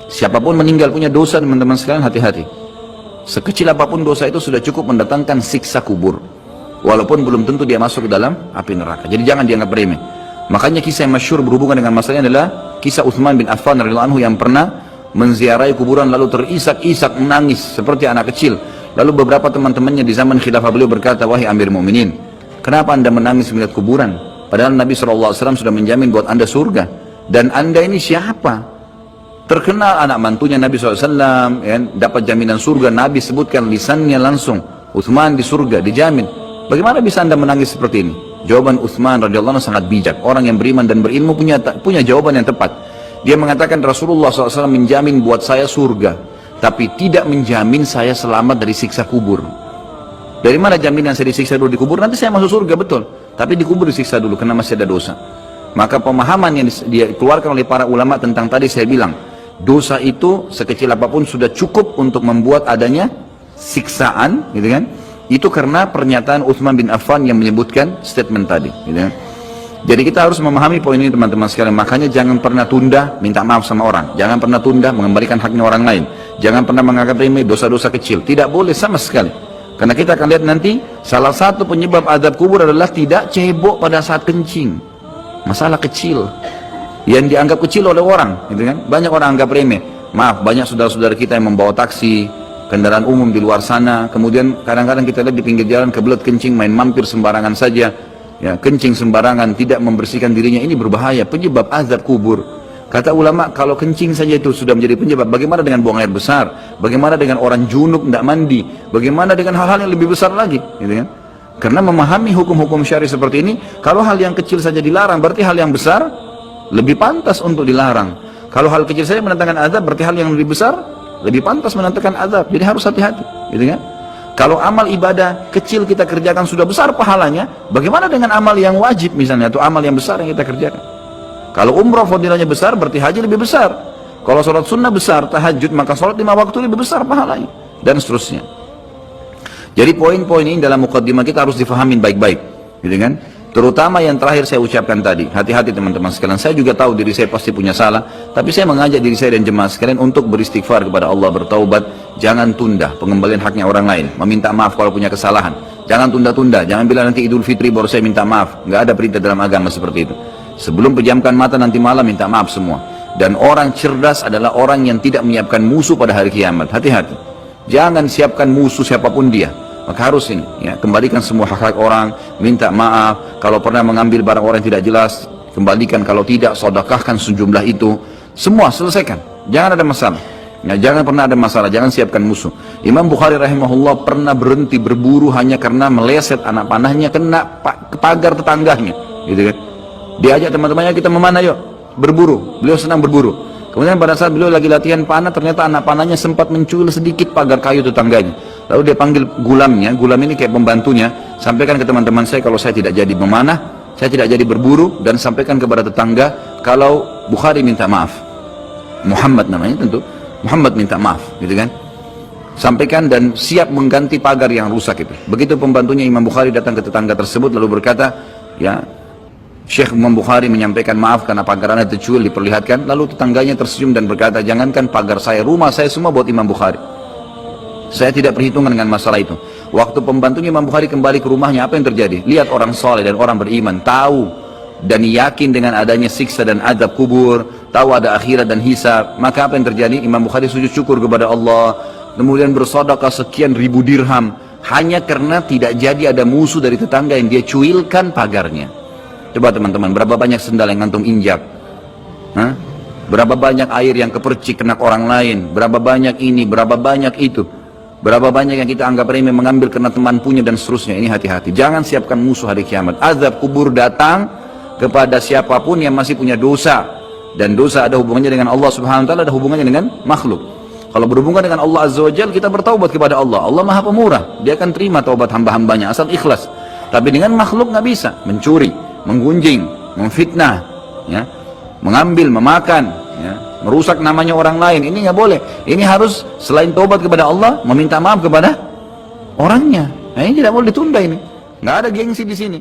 Siapapun meninggal punya dosa, teman-teman sekalian, hati-hati. Sekecil apapun dosa itu sudah cukup mendatangkan siksa kubur. Walaupun belum tentu dia masuk ke dalam api neraka. Jadi jangan dianggap remeh. Makanya kisah yang masyhur berhubungan dengan masalah ini adalah kisah Utsman bin Affan radhiyallahu anhu yang pernah menziarahi kuburan lalu terisak-isak menangis seperti anak kecil. Lalu beberapa teman-temannya di zaman khilafah beliau berkata, "Wahai Amir Mu'minin, kenapa anda menangis melihat kuburan? Padahal Nabi SAW sudah menjamin buat anda surga. Dan anda ini siapa? Terkenal anak mantunya Nabi SAW, ya, dapat jaminan surga. Nabi sebutkan lisannya langsung, Utsman di surga, dijamin. Bagaimana bisa anda menangis seperti ini?" Jawaban Utsman radhiyallahu anhu sangat bijak. Orang yang beriman dan berilmu punya jawaban yang tepat. Dia mengatakan, Rasulullah SAW menjamin buat saya surga, tapi tidak menjamin saya selamat dari siksa kubur. Dari mana jaminan saya disiksa dulu di kubur? Nanti saya masuk surga, betul. Tapi di kubur disiksa dulu karena masih ada dosa. Maka pemahaman yang dikeluarkan oleh para ulama tentang tadi saya bilang, dosa itu sekecil apapun sudah cukup untuk membuat adanya siksaan, gitu kan? Itu karena pernyataan Utsman bin Affan yang menyebutkan statement tadi, gitu kan? Jadi kita harus memahami poin ini, teman-teman sekalian. Makanya jangan pernah tunda minta maaf sama orang. Jangan pernah tunda mengembalikan haknya orang lain. Jangan pernah menganggap remeh dosa-dosa kecil. Tidak boleh sama sekali. Karena kita akan lihat nanti salah satu penyebab azab kubur adalah tidak cebok pada saat kencing. Masalah kecil yang dianggap kecil oleh orang, gitu kan? Banyak orang anggap remeh. Maaf, banyak saudara-saudara kita yang membawa taksi, kendaraan umum di luar sana, kemudian kadang-kadang kita lihat di pinggir jalan kebelet kencing, main mampir sembarangan saja, ya, kencing sembarangan, tidak membersihkan dirinya. Ini berbahaya, penyebab azab kubur. Kata ulama, kalau kencing saja itu sudah menjadi penyebab, bagaimana dengan buang air besar? Bagaimana dengan orang junub tidak mandi? Bagaimana dengan hal-hal yang lebih besar lagi, gitu kan? Karena memahami hukum-hukum syari seperti ini, kalau hal yang kecil saja dilarang, berarti hal yang besar lebih pantas untuk dilarang. Kalau hal kecil saja mendatangkan azab, berarti hal yang lebih besar lebih pantas mendatangkan azab. Jadi harus hati-hati, gitu kan? Kalau amal ibadah kecil kita kerjakan sudah besar pahalanya, bagaimana dengan amal yang wajib misalnya, atau amal yang besar yang kita kerjakan? Kalau umrah fadilahnya besar, berarti haji lebih besar. Kalau sholat sunnah besar, tahajud, maka sholat 5 waktu lebih besar pahalanya, dan seterusnya. Jadi poin-poin ini dalam mukaddimah kita harus difahamin baik-baik, gitu kan? Terutama yang terakhir saya ucapkan tadi, hati-hati teman-teman sekalian. Saya juga tahu diri saya pasti punya salah, tapi saya mengajak diri saya dan jemaah sekalian untuk beristighfar kepada Allah, bertaubat. Jangan tunda pengembalian haknya orang lain, meminta maaf kalau punya kesalahan. Jangan tunda-tunda, jangan bilang nanti Idul Fitri baru saya minta maaf. Nggak ada perintah dalam agama seperti itu. Sebelum pejamkan mata nanti malam minta maaf semua. Dan orang cerdas adalah orang yang tidak menyiapkan musuh pada hari kiamat. Hati-hati, jangan siapkan musuh siapapun dia. Maka harus ini, ya, kembalikan semua hak-hak orang, minta maaf. Kalau pernah mengambil barang orang yang tidak jelas, kembalikan. Kalau tidak, sedekahkan sejumlah itu. Semua selesaikan, jangan ada masalah. Ya, jangan pernah ada masalah, jangan siapkan musuh. Imam Bukhari rahimahullah pernah berhenti berburu hanya karena meleset anak panahnya kena pagar tetangganya, gitu kan? Diajak teman-temannya, kita memana yuk, berburu. Beliau senang berburu. Kemudian pada saat beliau lagi latihan panah, ternyata anak panahnya sempat mencuil sedikit pagar kayu tetangganya. Lalu dia panggil gulamnya, gulam ini kayak pembantunya, sampaikan ke teman-teman saya kalau saya tidak jadi memanah, saya tidak jadi berburu, dan sampaikan kepada tetangga kalau Bukhari minta maaf. Muhammad namanya tentu, Muhammad minta maaf, gitu kan? Sampaikan dan siap mengganti pagar yang rusak itu. Begitu pembantunya Imam Bukhari datang ke tetangga tersebut lalu berkata, ya, Syekh Imam Bukhari menyampaikan maaf karena pagar anda tercuil, diperlihatkan. Lalu tetangganya tersenyum dan berkata, jangankan pagar saya, rumah saya semua buat Imam Bukhari. Saya tidak perhitungan dengan masalah itu. Waktu pembantunya Imam Bukhari kembali ke rumahnya, apa yang terjadi? Lihat orang soleh dan orang beriman, tahu dan yakin dengan adanya siksa dan adab kubur, tahu ada akhirat dan hisab. Maka apa yang terjadi? Imam Bukhari sujud syukur kepada Allah, kemudian bersedekah sekian ribu dirham, hanya karena tidak jadi ada musuh dari tetangga yang dia cuilkan pagarnya. Coba teman-teman, berapa banyak sendal yang ngantung injak? Hah? Berapa banyak air yang kepercik kena orang lain? Berapa banyak ini, berapa banyak itu? Berapa banyak yang kita anggap remeh mengambil karena teman punya dan seterusnya. Ini hati-hati, jangan siapkan musuh hari kiamat. Azab kubur datang kepada siapapun yang masih punya dosa. Dan dosa ada hubungannya dengan Allah subhanahu wa ta'ala, ada hubungannya dengan makhluk. Kalau berhubungan dengan Allah azza wa jalla, kita bertaubat kepada Allah. Allah maha pemurah, dia akan terima taubat hamba-hambanya asal ikhlas. Tapi dengan makhluk nggak bisa, mencuri, menggunjing, memfitnah, ya, mengambil, memakan, ya, merusak namanya orang lain, ini nggak boleh. Ini harus selain taubat kepada Allah, meminta maaf kepada orangnya. Nah, ini tidak boleh ditunda ini. Nggak ada gengsi di sini.